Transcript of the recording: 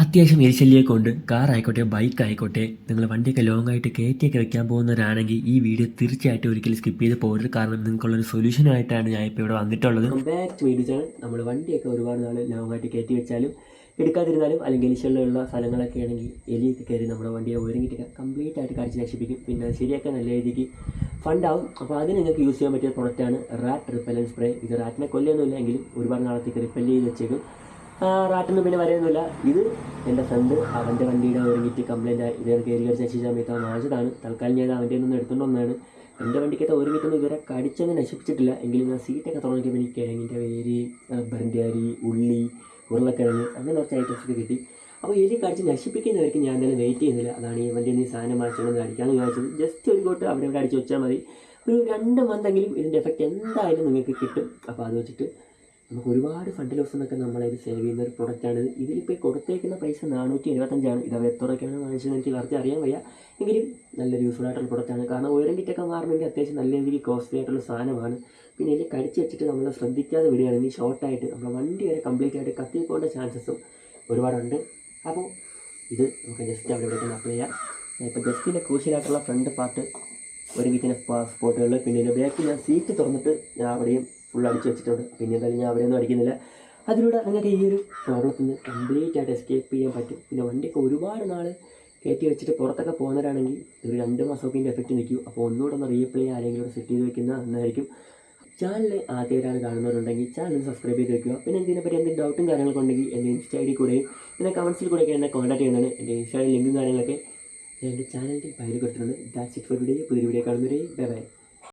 അത്യാവശ്യം എരിശല്യമൊക്കെ ഉണ്ട്. കാറായിക്കോട്ടെ, ബൈക്കായിക്കോട്ടെ, നിങ്ങൾ വണ്ടിയൊക്കെ ലോങ് ആയിട്ട് കയറ്റിയൊക്കെ വെക്കാൻ പോകുന്നവരാണെങ്കിൽ ഈ വീഡിയോ തീർച്ചയായിട്ടും ഒരിക്കലും സ്കിപ്പ് ചെയ്ത് പോകരുത്. കാരണം നിങ്ങൾക്കുള്ളൊരു സൊല്യൂഷനായിട്ടാണ് ഞാൻ ഇപ്പോൾ ഇവിടെ വന്നിട്ടുള്ളത്. Back to video channel. നമ്മൾ വണ്ടിയൊക്കെ ഒരുപാട് നാൾ ലോങ് ആയിട്ട് കയറ്റി വെച്ചാലും എടുക്കാതിരുന്നാലും അല്ലെങ്കിൽ എലിശല്യമുള്ള സ്ഥലങ്ങളൊക്കെ ആണെങ്കിൽ എലിയൊക്കെ കയറി നമ്മുടെ വണ്ടിയെ ഒരുങ്ങിയിട്ട് കംപ്ലീറ്റ് ആയിട്ട് കടിച്ച് നശിപ്പിക്കും. പിന്നെ അത് ശരിയാക്കാൻ നല്ല രീതിക്ക് ഫണ്ടാവും. അപ്പോൾ അതിന് നിങ്ങൾക്ക് യൂസ് ചെയ്യാൻ പറ്റിയ പ്രൊഡക്റ്റാണ് റാറ്റ് റിപ്പല്ലൻ സ്പ്രേ. ഇത് റാറ്റിനെ കൊല്ലൊന്നുമില്ല എങ്കിലും ഒരുപാട് നാളത്തേക്ക് റിപ്പല്ല് ചെയ്ത് വെച്ചേക്കും. റാറ്റൊന്നും പിന്നെ പറയുന്നില്ല. ഇത് എൻ്റെ ഫ്രണ്ട് അവൻ്റെ വണ്ടിയുടെ ഒരുങ്ങിയിട്ട് കംപ്ലൈൻറ്റ് ആയി ഇതേ കയറി കടിച്ച നശിച്ച സമയത്ത് വാങ്ങിച്ചതാണ്. തൽക്കാലം ഞാൻ അവൻ്റെ ഒന്നും എടുത്തുകൊണ്ട് വന്നതാണ്. എൻ്റെ വണ്ടിക്കകത്ത് ഒരുങ്ങിയിട്ടൊന്നും ഇതുവരെ കടിച്ചൊന്നും നശിപ്പിച്ചിട്ടില്ല. എങ്കിലും ഞാൻ സീറ്റൊക്കെ തുറന്നിട്ട് എനിക്ക് കിഴങ്ങിൻ്റെ വേര്, റബ്ബറിൻ്റെ അരി, ഉള്ളി, ഉരുളക്കിഴങ്ങ് അങ്ങനെ കുറച്ച് ഐറ്റംസൊക്കെ കിട്ടി. അപ്പോൾ എലി കടിച്ച് നശിപ്പിക്കുന്നവർക്ക് ഞാൻ എന്തായാലും വെയിറ്റ് ചെയ്യുന്നില്ല. അതാണ് ഈ വണ്ടി നീ സാധനം വാങ്ങിച്ചുകൊണ്ട് അടിക്കാമെന്ന് വിചാരിച്ചത്. ജസ്റ്റ് ഒരു കോട്ട് അവിടെ ഇവിടെ അടിച്ച് വെച്ചാൽ മതി. ഒരു 2 മന്തെങ്കിലും ഇതിൻ്റെ എഫക്റ്റ് എന്തായാലും നിങ്ങൾക്ക് കിട്ടും. അപ്പോൾ അത് വെച്ചിട്ട് നമുക്ക് ഒരുപാട് ഫണ്ട് ലോസ് എന്നൊക്കെ നമ്മളത് സേവ് ചെയ്യുന്ന ഒരു പ്രൊഡക്റ്റാണ്. ഇതിലിപ്പോൾ കൊടുത്തേക്കുന്ന പൈസ 475 ഇത് അവർ എത്ര രൂപയ്ക്കാണ് വാങ്ങിച്ചതെന്ന് എനിക്ക് കറക്റ്റ് അറിയാൻ വയ്യ. എങ്കിലും നല്ലൊരു യൂസ്ഫുൾ ആയിട്ടുള്ള പ്രൊഡക്റ്റാണ്. കാരണം ഓയിലൻറ്റിറ്റൊക്കെ മാറണമെങ്കിൽ അത്യാവശ്യം നല്ല രീതിക്ക് കോസ്റ്റ്ലി ആയിട്ടുള്ള സാധനമാണ്. പിന്നെ ഇതിൽ കടിച്ച് വെച്ചിട്ട് നമ്മൾ ശ്രദ്ധിക്കാതെ വിടുകയാണെങ്കിൽ ഷോർട്ടായിട്ട് നമ്മുടെ വണ്ടി വരെ കംപ്ലീറ്റ് ആയിട്ട് കത്തിപ്പോകേണ്ട ചാൻസസും ഒരുപാടുണ്ട്. അപ്പോൾ ഇത് നമുക്ക് ജസ്റ്റ് അവിടെ ഇവിടെ അപ്ലൈ ചെയ്യാം. ഇപ്പോൾ ജസ്റ്റിൻ്റെ ക്രൂഷ്യലായിട്ടുള്ള ഫ്രണ്ട് പാർട്ട് ഒരുങ്ങിക്കുന്ന സ്പോട്ടുകളിൽ, പിന്നെ ഇതിൻ്റെ ബാക്കിൽ ഞാൻ സീറ്റ് തുറന്നിട്ട് ഞാൻ അവിടെയും ഫുൾ അടിച്ച് വെച്ചിട്ടുണ്ട്. പിന്നെ എന്തായാലും ഞാൻ അവിടെയൊന്നും അടിക്കുന്നില്ല. അതിലൂടെ നിങ്ങൾക്ക് ഈ ഒരു പ്രോബ്ലത്തിൽ നിന്ന് കംപ്ലീറ്റ് ആയിട്ട് എസ്കേപ്പ് ചെയ്യാൻ പറ്റും. പിന്നെ വണ്ടിയൊക്കെ ഒരുപാട് നാൾ കയറ്റി വെച്ചിട്ട് പുറത്തൊക്കെ പോകുന്നവരാണെങ്കിൽ ഒരു 2 മാസമൊക്കെ ഇതിൻ്റെ എഫക്റ്റ് നിൽക്കും. അപ്പോൾ ഒന്നുകൂടെ ഒന്ന് റീപ്ലേ ആരെങ്കിലും സെറ്റ് ചെയ്ത് വെക്കുന്ന നന്നായിരിക്കും. ചാനൽ ആദ്യമായിട്ടാണ് കാണുന്നവരുണ്ടെങ്കിൽ ചാനൽ സബ്സ്ക്രൈബ് ചെയ്ത് വെക്കുക. പിന്നെ ഇതിനെപ്പറ്റി എന്തെങ്കിലും ഡൗട്ടും കാര്യങ്ങളൊക്കെ ഉണ്ടെങ്കിൽ എൻ്റെ ഇൻസ്റ്റ ഐ ഡി കൂടെയും പിന്നെ കമൻസിൽ കൂടെയൊക്കെ എന്നെ കോൺടാക്ട് ചെയ്യുന്നതാണ്. എൻ്റെ ഇൻസ്റ്റയിൽ ലിങ്കും കാര്യങ്ങളൊക്കെ എൻ്റെ ചാനലിൻ്റെ ഫയൽ കൊടുത്തിട്ടുണ്ട്. That's it for today. പുതിയ വീഡിയോ കാണുന്നവരെ ബൈ ബൈ.